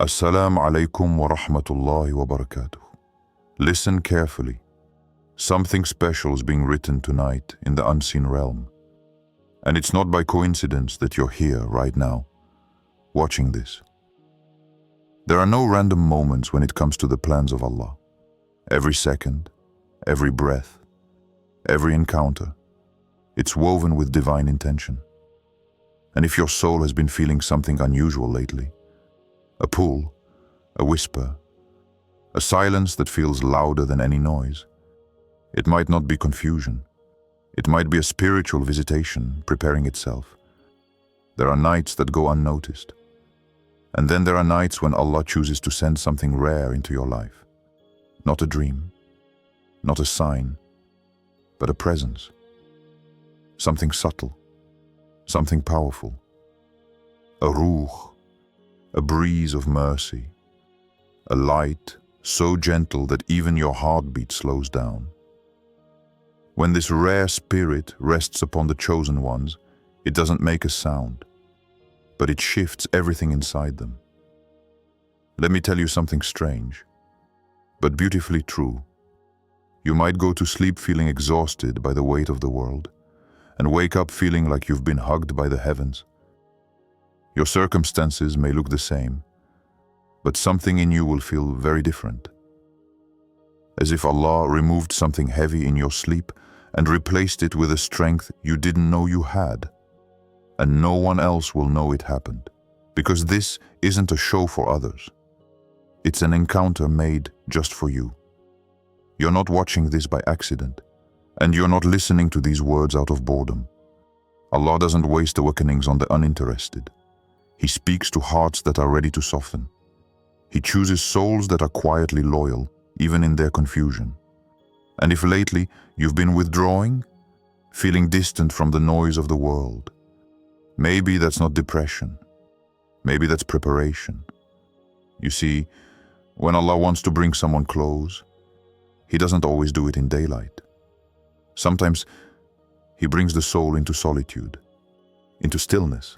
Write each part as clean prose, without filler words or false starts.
Assalamu alaikum wa rahmatullahi wa barakatuh. Listen carefully. Something special is being written tonight in the unseen realm. And it's not by coincidence that you're here right now, watching this. There are no random moments when it comes to the plans of Allah. Every second, every breath, every encounter, it's woven with divine intention. And if your soul has been feeling something unusual lately, a pull, a whisper, a silence that feels louder than any noise, it might not be confusion. It might be a spiritual visitation preparing itself. There are nights that go unnoticed. And then there are nights when Allah chooses to send something rare into your life. Not a dream, not a sign, but a presence. Something subtle, something powerful. A ruh, a breeze of mercy. A light so gentle that even your heartbeat slows down. When this rare spirit rests upon the chosen ones, it doesn't make a sound, but it shifts everything inside them. Let me tell you something strange, but beautifully true. You might go to sleep feeling exhausted by the weight of the world, and wake up feeling like you've been hugged by the heavens. Your circumstances may look the same, but something in you will feel very different. As if Allah removed something heavy in your sleep and replaced it with a strength you didn't know you had. And no one else will know it happened, because this isn't a show for others. It's an encounter made just for you. You're not watching this by accident, and you're not listening to these words out of boredom. Allah doesn't waste awakenings on the uninterested. He speaks to hearts that are ready to soften. He chooses souls that are quietly loyal, even in their confusion. And if lately you've been withdrawing, feeling distant from the noise of the world, maybe that's not depression. Maybe that's preparation. You see, when Allah wants to bring someone close, He doesn't always do it in daylight. Sometimes He brings the soul into solitude, into stillness,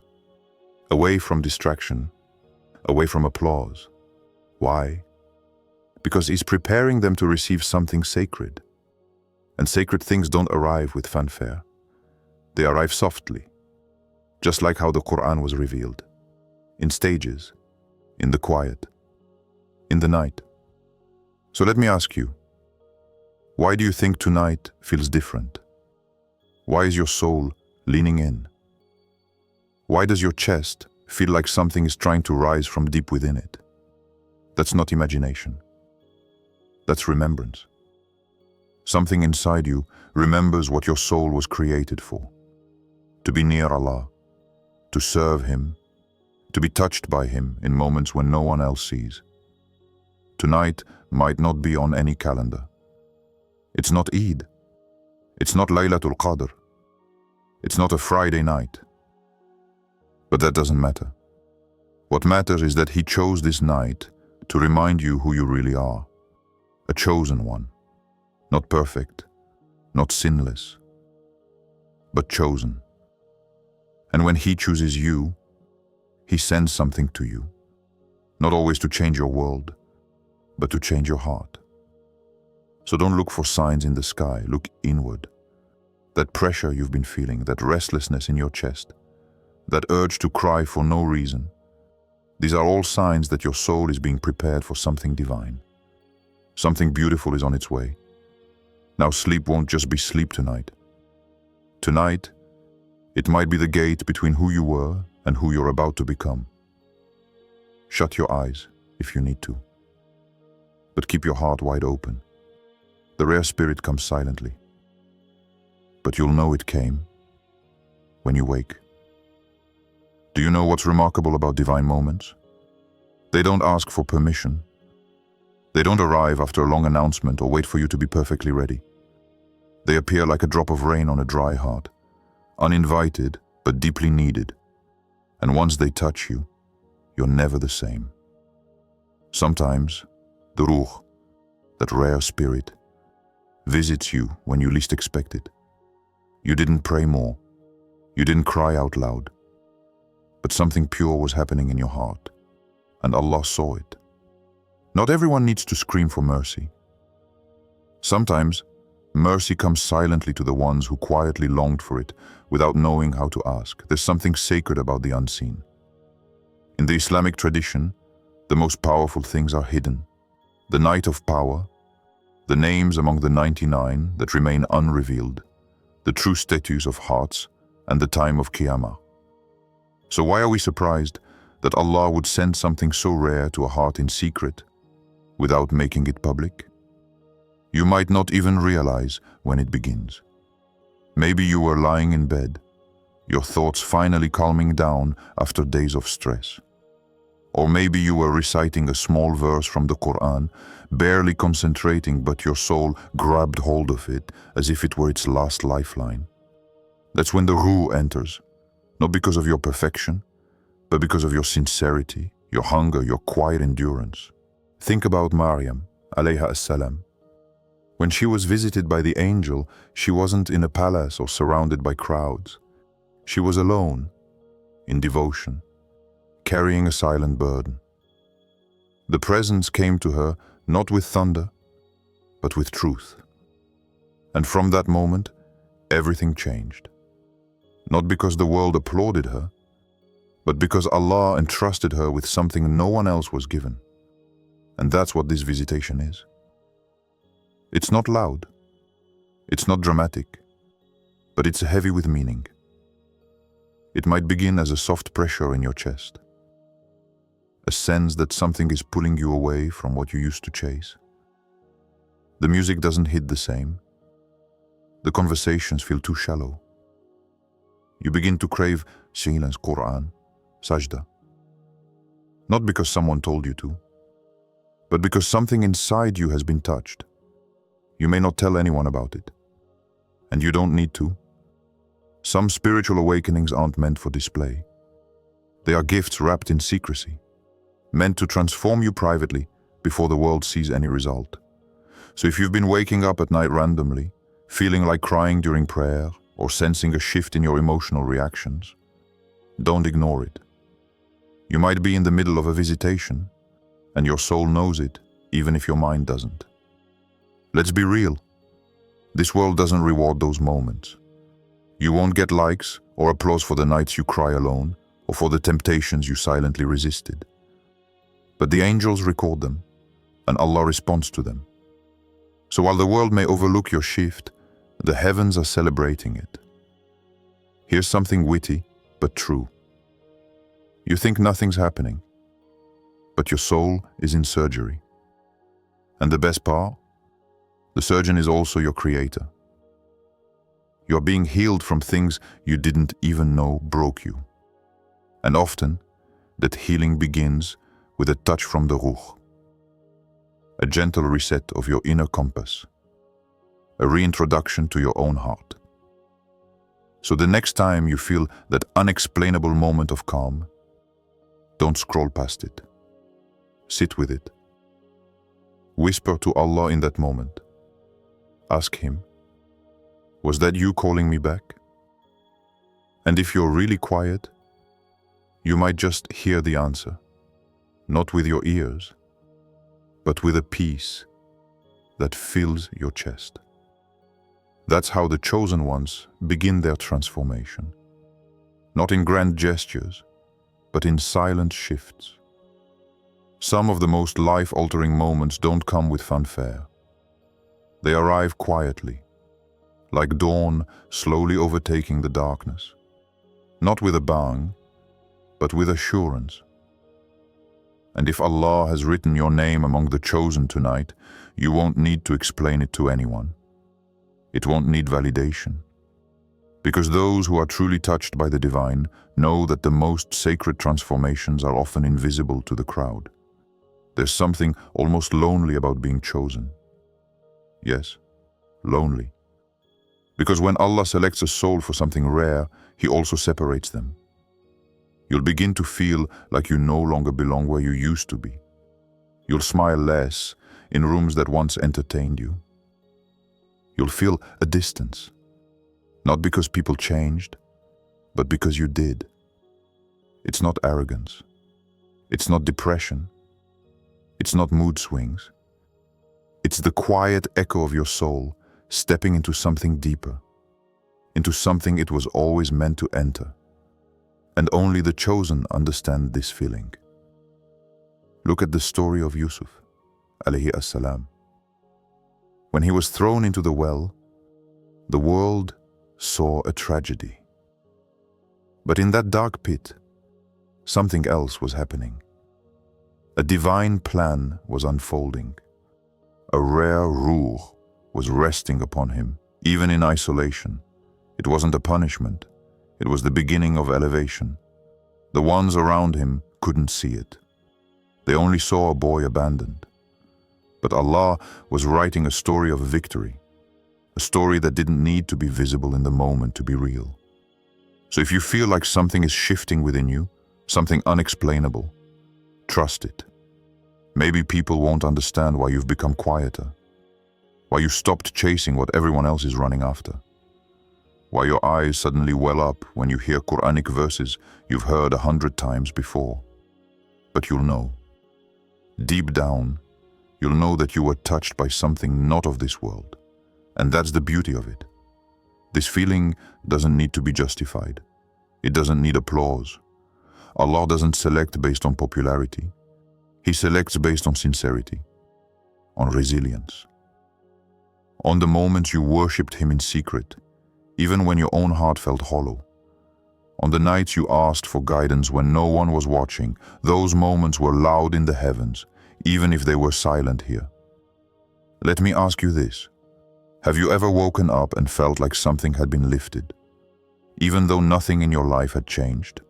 away from distraction, away from applause. Why? Because He's preparing them to receive something sacred. And sacred things don't arrive with fanfare. They arrive softly, just like how the Quran was revealed, in stages, in the quiet, in the night. So let me ask you, why do you think tonight feels different? Why is your soul leaning in? Why does your chest feel like something is trying to rise from deep within it? That's not imagination. That's remembrance. Something inside you remembers what your soul was created for. To be near Allah, to serve Him, to be touched by Him in moments when no one else sees. Tonight might not be on any calendar. It's not Eid. It's not Laylatul Qadr. It's not a Friday night. But that doesn't matter. What matters is that He chose this night to remind you who you really are. A chosen one. Not perfect, not sinless, but chosen. And when He chooses you, He sends something to you. Not always to change your world, but to change your heart. So don't look for signs in the sky, look inward. That pressure you've been feeling, that restlessness in your chest, that urge to cry for no reason, these are all signs that your soul is being prepared for something divine. Something beautiful is on its way. Now sleep won't just be sleep tonight. Tonight, it might be the gate between who you were and who you're about to become. Shut your eyes if you need to, but keep your heart wide open. The rare spirit comes silently, but you'll know it came when you wake. Do you know what's remarkable about divine moments? They don't ask for permission. They don't arrive after a long announcement or wait for you to be perfectly ready. They appear like a drop of rain on a dry heart, uninvited but deeply needed. And once they touch you, you're never the same. Sometimes, the ruh, that rare spirit, visits you when you least expect it. You didn't pray more. You didn't cry out loud. But something pure was happening in your heart. and Allah saw it. Not everyone needs to scream for mercy. Sometimes, mercy comes silently to the ones who quietly longed for it without knowing how to ask. There's something sacred about the unseen. In the Islamic tradition, the most powerful things are hidden. The night of power, the names among the 99 that remain unrevealed, the true status of hearts, and the time of Qiyamah. So why are we surprised that Allah would send something so rare to a heart in secret without making it public? You might not even realize when it begins. Maybe you were lying in bed, your thoughts finally calming down after days of stress. Or maybe you were reciting a small verse from the Quran, barely concentrating, but your soul grabbed hold of it as if it were its last lifeline. That's when the ruh enters, not because of your perfection, but because of your sincerity, your hunger, your quiet endurance. Think about Mariam, alayha as-salam. When she was visited by the angel, she wasn't in a palace or surrounded by crowds. She was alone, in devotion, carrying a silent burden. The presence came to her not with thunder, but with truth. And from that moment, everything changed. Not because the world applauded her, but because Allah entrusted her with something no one else was given. And that's what this visitation is. It's not loud, it's not dramatic, but it's heavy with meaning. It might begin as a soft pressure in your chest, a sense that something is pulling you away from what you used to chase. The music doesn't hit the same. The conversations feel too shallow. You begin to crave silence, Quran, sajda. Not because someone told you to, but because something inside you has been touched. You may not tell anyone about it, and you don't need to. Some spiritual awakenings aren't meant for display. They are gifts wrapped in secrecy, meant to transform you privately before the world sees any result. So if you've been waking up at night randomly, feeling like crying during prayer, or sensing a shift in your emotional reactions, don't ignore it. You might be in the middle of a visitation, and your soul knows it, even if your mind doesn't. Let's be real. This world doesn't reward those moments. You won't get likes or applause for the nights you cry alone, or for the temptations you silently resisted. But the angels record them, and Allah responds to them. So while the world may overlook your shift, the heavens are celebrating it. Here's something witty, but true. You think nothing's happening, but your soul is in surgery. And the best part? The surgeon is also your creator. You're being healed from things you didn't even know broke you. And often, that healing begins with a touch from the ruh, a gentle reset of your inner compass, a reintroduction to your own heart. So the next time you feel that unexplainable moment of calm, don't scroll past it. Sit with it. Whisper to Allah in that moment. Ask Him, was that you calling me back? And if you're really quiet, you might just hear the answer, not with your ears, but with a peace that fills your chest. That's how the chosen ones begin their transformation. Not in grand gestures, but in silent shifts. Some of the most life-altering moments don't come with fanfare. They arrive quietly, like dawn slowly overtaking the darkness. Not with a bang, but with assurance. And if Allah has written your name among the chosen tonight, you won't need to explain it to anyone. It won't need validation. Because those who are truly touched by the divine know that the most sacred transformations are often invisible to the crowd. There's something almost lonely about being chosen. Yes, lonely. Because when Allah selects a soul for something rare, He also separates them. You'll begin to feel like you no longer belong where you used to be. You'll smile less in rooms that once entertained you. You'll feel a distance, not because people changed, but because you did. It's not arrogance. It's not depression. It's not mood swings. It's the quiet echo of your soul stepping into something deeper, into something it was always meant to enter. And only the chosen understand this feeling. Look at the story of Yusuf, alayhi as-salam. When he was thrown into the well, the world saw a tragedy. But in that dark pit, something else was happening. A divine plan was unfolding. A rare ruh was resting upon him, even in isolation. It wasn't a punishment. It was the beginning of elevation. The ones around him couldn't see it. They only saw a boy abandoned. But Allah was writing a story of victory, a story that didn't need to be visible in the moment to be real. So if you feel like something is shifting within you, something unexplainable, trust it. Maybe people won't understand why you've become quieter, why you stopped chasing what everyone else is running after, why your eyes suddenly well up when you hear Quranic verses you've heard 100 times before. But you'll know. Deep down, you'll know that you were touched by something not of this world. And that's the beauty of it. This feeling doesn't need to be justified. It doesn't need applause. Allah doesn't select based on popularity. He selects based on sincerity, on resilience. On the moments you worshipped Him in secret, even when your own heart felt hollow. On the nights you asked for guidance when no one was watching, those moments were loud in the heavens, even if they were silent here. Let me ask you this. Have you ever woken up and felt like something had been lifted, even though nothing in your life had changed?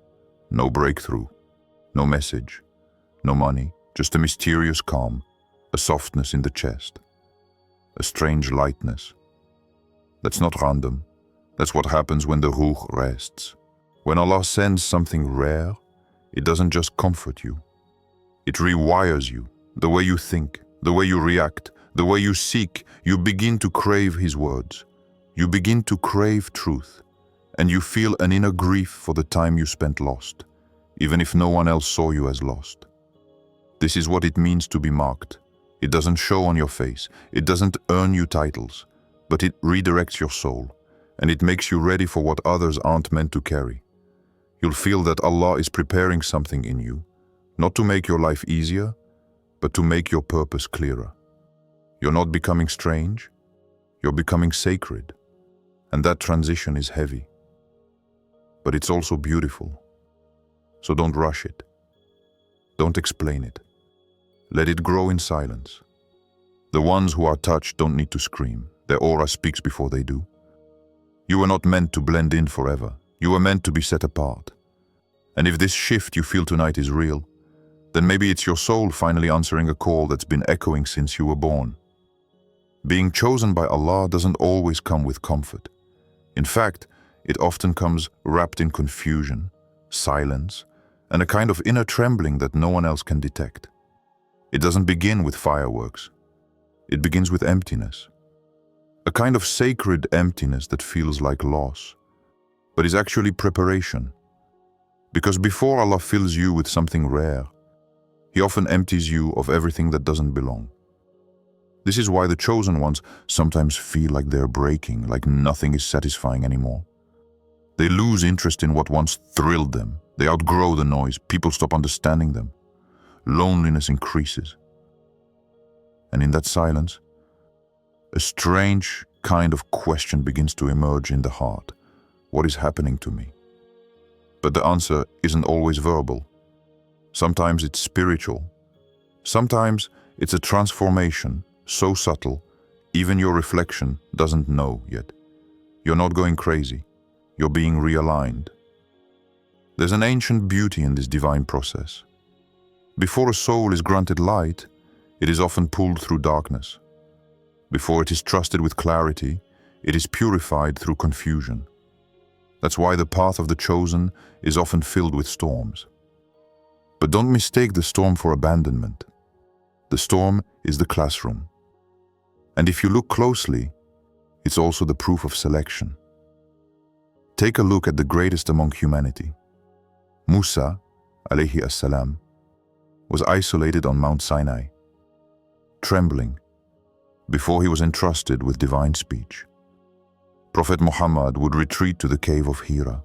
No breakthrough, no message, no money, just a mysterious calm, a softness in the chest, a strange lightness. That's not random. That's what happens when the ruh rests. When Allah sends something rare, it doesn't just comfort you. It rewires you, the way you think, the way you react, the way you seek. You begin to crave His words. You begin to crave truth. And you feel an inner grief for the time you spent lost, even if no one else saw you as lost. This is what it means to be marked. It doesn't show on your face. It doesn't earn you titles, but it redirects your soul, and it makes you ready for what others aren't meant to carry. You'll feel that Allah is preparing something in you, not to make your life easier, but to make your purpose clearer. You're not becoming strange, you're becoming sacred, and that transition is heavy. But it's also beautiful. So don't rush it. Don't explain it. Let it grow in silence. The ones who are touched don't need to scream. Their aura speaks before they do. You were not meant to blend in forever. You were meant to be set apart. And if this shift you feel tonight is real, then maybe it's your soul finally answering a call that's been echoing since you were born. Being chosen by Allah doesn't always come with comfort. In fact, it often comes wrapped in confusion, silence, and a kind of inner trembling that no one else can detect. It doesn't begin with fireworks. It begins with emptiness. A kind of sacred emptiness that feels like loss, but is actually preparation. Because before Allah fills you with something rare, He often empties you of everything that doesn't belong. This is why the chosen ones sometimes feel like they're breaking, like nothing is satisfying anymore. They lose interest in what once thrilled them. They outgrow the noise. People stop understanding them. Loneliness increases. And in that silence, a strange kind of question begins to emerge in the heart. What is happening to me? But the answer isn't always verbal. Sometimes it's spiritual. Sometimes it's a transformation so subtle, even your reflection doesn't know yet. You're not going crazy. You're being realigned. There's an ancient beauty in this divine process. Before a soul is granted light, it is often pulled through darkness. Before it is trusted with clarity, it is purified through confusion. That's why the path of the chosen is often filled with storms. But don't mistake the storm for abandonment. The storm is the classroom. And if you look closely, it's also the proof of selection. Take a look at the greatest among humanity. Musa, alayhi as-salam, was isolated on Mount Sinai, trembling before he was entrusted with divine speech. Prophet Muhammad would retreat to the cave of Hira,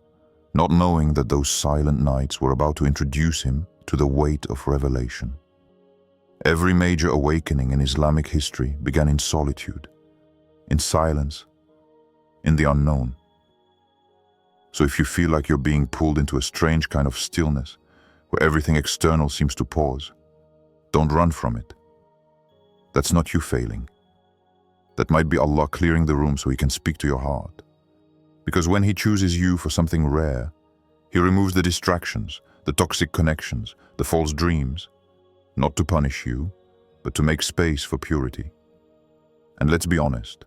not knowing that those silent nights were about to introduce him to the weight of revelation. Every major awakening in Islamic history began in solitude, in silence, in the unknown. So if you feel like you're being pulled into a strange kind of stillness, where everything external seems to pause, don't run from it. That's not you failing. That might be Allah clearing the room so He can speak to your heart. Because when He chooses you for something rare, He removes the distractions, the toxic connections, the false dreams, not to punish you, but to make space for purity. And let's be honest,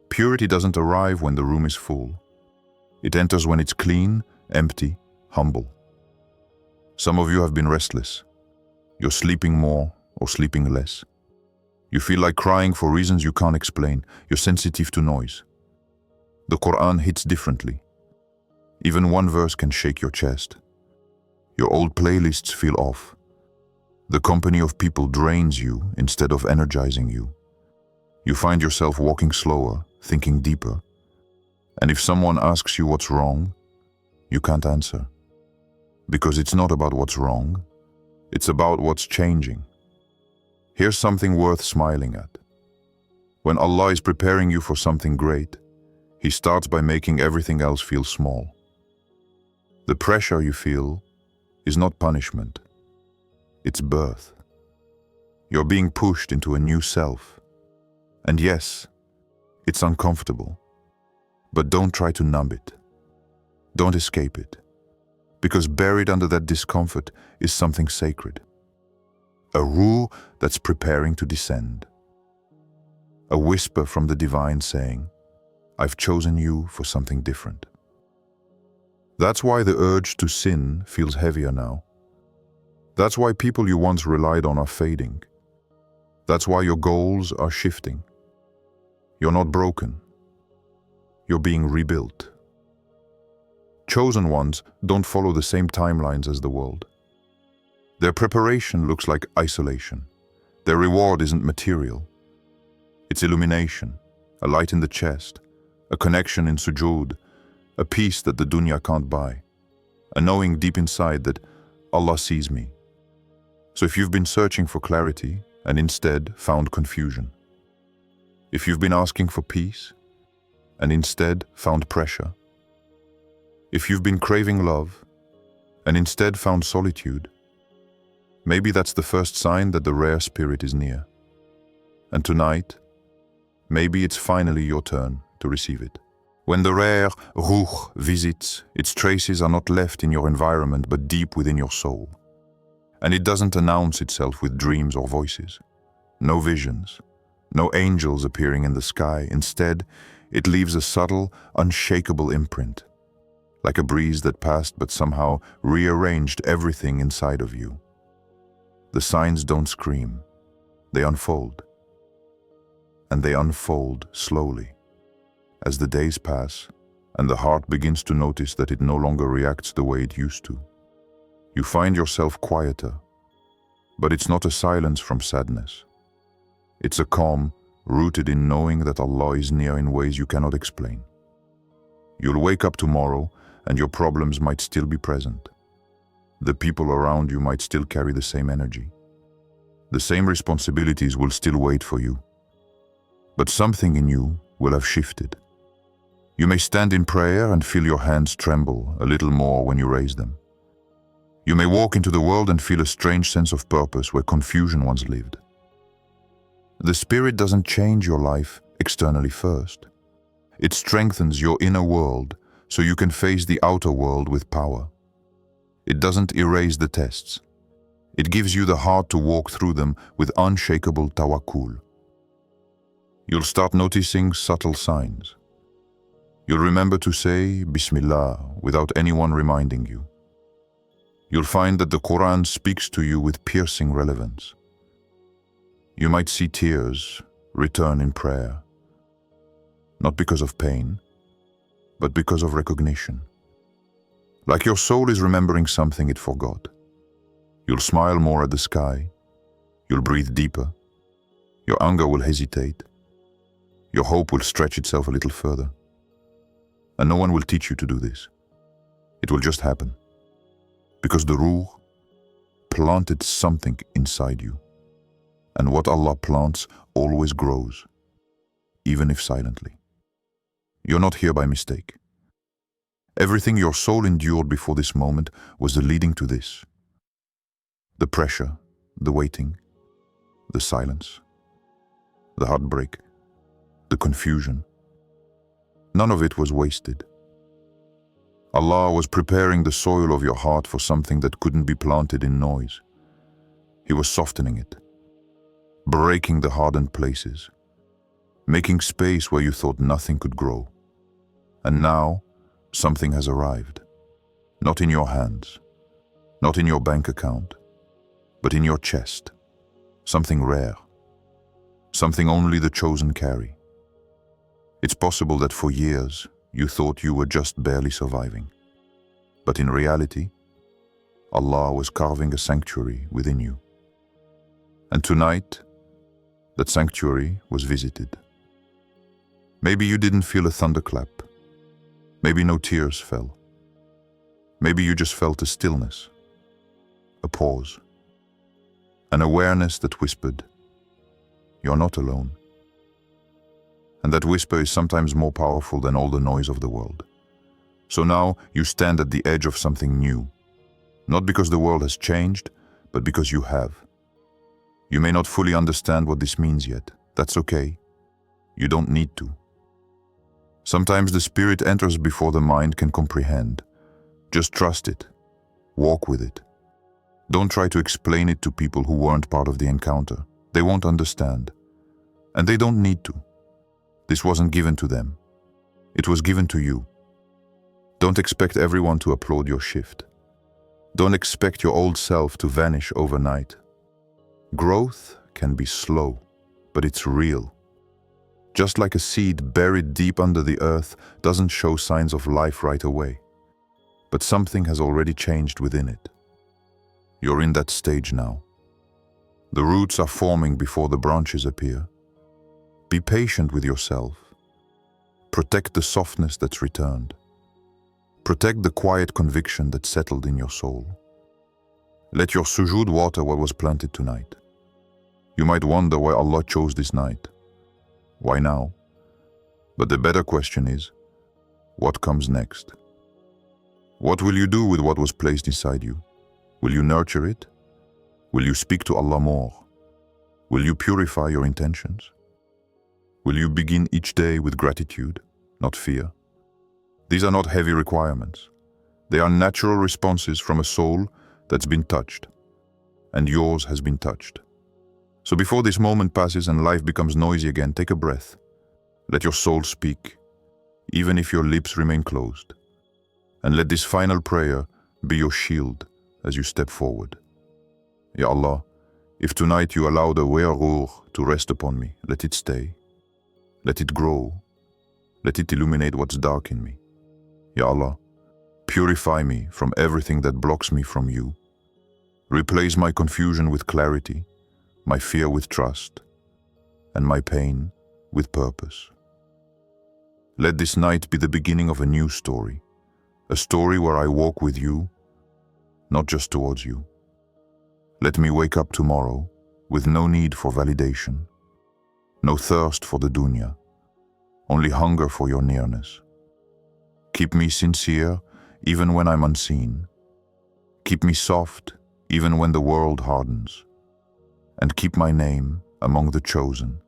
purity doesn't arrive when the room is full. It enters when it's clean, empty, humble. Some of you have been restless. You're sleeping more or sleeping less. You feel like crying for reasons you can't explain. You're sensitive to noise. The Quran hits differently. Even one verse can shake your chest. Your old playlists feel off. The company of people drains you instead of energizing you. You find yourself walking slower, thinking deeper. And if someone asks you what's wrong, you can't answer. Because it's not about what's wrong, it's about what's changing. Here's something worth smiling at. When Allah is preparing you for something great, He starts by making everything else feel small. The pressure you feel is not punishment, it's birth. You're being pushed into a new self. And yes, it's uncomfortable. But don't try to numb it. Don't escape it. Because buried under that discomfort is something sacred. A ruh that's preparing to descend. A whisper from the divine saying, I've chosen you for something different. That's why the urge to sin feels heavier now. That's why people you once relied on are fading. That's why your goals are shifting. You're not broken. You're being rebuilt. Chosen ones don't follow the same timelines as the world. Their preparation looks like isolation. Their reward isn't material. It's illumination, a light in the chest, a connection in sujood, a peace that the dunya can't buy, a knowing deep inside that Allah sees me. So if you've been searching for clarity and instead found confusion, if you've been asking for peace and instead found pressure, if you've been craving love and instead found solitude, maybe that's the first sign that the rare spirit is near. And tonight, maybe it's finally your turn to receive it. When the rare ruh visits, its traces are not left in your environment but deep within your soul. And it doesn't announce itself with dreams or voices. No visions, no angels appearing in the sky. Instead, it leaves a subtle, unshakable imprint, like a breeze that passed but somehow rearranged everything inside of you. The signs don't scream, they unfold. And they unfold slowly. As the days pass, and the heart begins to notice that it no longer reacts the way it used to, you find yourself quieter. But it's not a silence from sadness. It's a calm rooted in knowing that Allah is near in ways you cannot explain. You'll wake up tomorrow and your problems might still be present. The people around you might still carry the same energy. The same responsibilities will still wait for you. But something in you will have shifted. You may stand in prayer and feel your hands tremble a little more when you raise them. You may walk into the world and feel a strange sense of purpose where confusion once lived. The Spirit doesn't change your life externally first. It strengthens your inner world so you can face the outer world with power. It doesn't erase the tests. It gives you the heart to walk through them with unshakable tawakkul. You'll start noticing subtle signs. You'll remember to say Bismillah without anyone reminding you. You'll find that the Quran speaks to you with piercing relevance. You might see tears return in prayer, not because of pain, but because of recognition. Like your soul is remembering something it forgot. You'll smile more at the sky. You'll breathe deeper. Your anger will hesitate. Your hope will stretch itself a little further. And no one will teach you to do this. It will just happen. Because the Ruh planted something inside you. And what Allah plants always grows, even if silently. You're not here by mistake. Everything your soul endured before this moment was the leading to this. The pressure, the waiting, the silence, the heartbreak, the confusion. None of it was wasted. Allah was preparing the soil of your heart for something that couldn't be planted in noise. He was softening it, breaking the hardened places, making space where you thought nothing could grow. And now, something has arrived. Not in your hands, not in your bank account, but in your chest. Something rare, something only the chosen carry. It's possible that for years you thought you were just barely surviving. But in reality, Allah was carving a sanctuary within you. And tonight, that sanctuary was visited. Maybe you didn't feel a thunderclap. Maybe no tears fell. Maybe you just felt a stillness, a pause, an awareness that whispered, "You're not alone." And that whisper is sometimes more powerful than all the noise of the world. So now you stand at the edge of something new, not because the world has changed, but because you have. You may not fully understand what this means yet. That's okay. You don't need to. Sometimes the spirit enters before the mind can comprehend. Just trust it. Walk with it. Don't try to explain it to people who weren't part of the encounter. They won't understand. And they don't need to. This wasn't given to them. It was given to you. Don't expect everyone to applaud your shift. Don't expect your old self to vanish overnight. Growth can be slow, but it's real. Just like a seed buried deep under the earth doesn't show signs of life right away. But something has already changed within it. You're in that stage now. The roots are forming before the branches appear. Be patient with yourself. Protect the softness that's returned. Protect the quiet conviction that settled in your soul. Let your sujood water what was planted tonight. You might wonder why Allah chose this night. Why now? But the better question is, what comes next? What will you do with what was placed inside you? Will you nurture it? Will you speak to Allah more? Will you purify your intentions? Will you begin each day with gratitude, not fear? These are not heavy requirements. They are natural responses from a soul that's been touched, and yours has been touched. So before this moment passes and life becomes noisy again, take a breath. Let your soul speak, even if your lips remain closed. And let this final prayer be your shield as you step forward. Ya Allah, if tonight you allow the Ruh to rest upon me, let it stay. Let it grow. Let it illuminate what's dark in me. Ya Allah, purify me from everything that blocks me from you. Replace my confusion with clarity, my fear with trust, and my pain with purpose. Let this night be the beginning of a new story, a story where I walk with you, not just towards you. Let me wake up tomorrow with no need for validation, no thirst for the dunya, only hunger for your nearness. Keep me sincere even when I'm unseen. Keep me soft even when the world hardens. And keep my name among the chosen,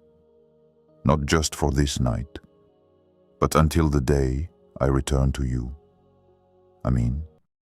not just for this night, but until the day I return to you. Ameen.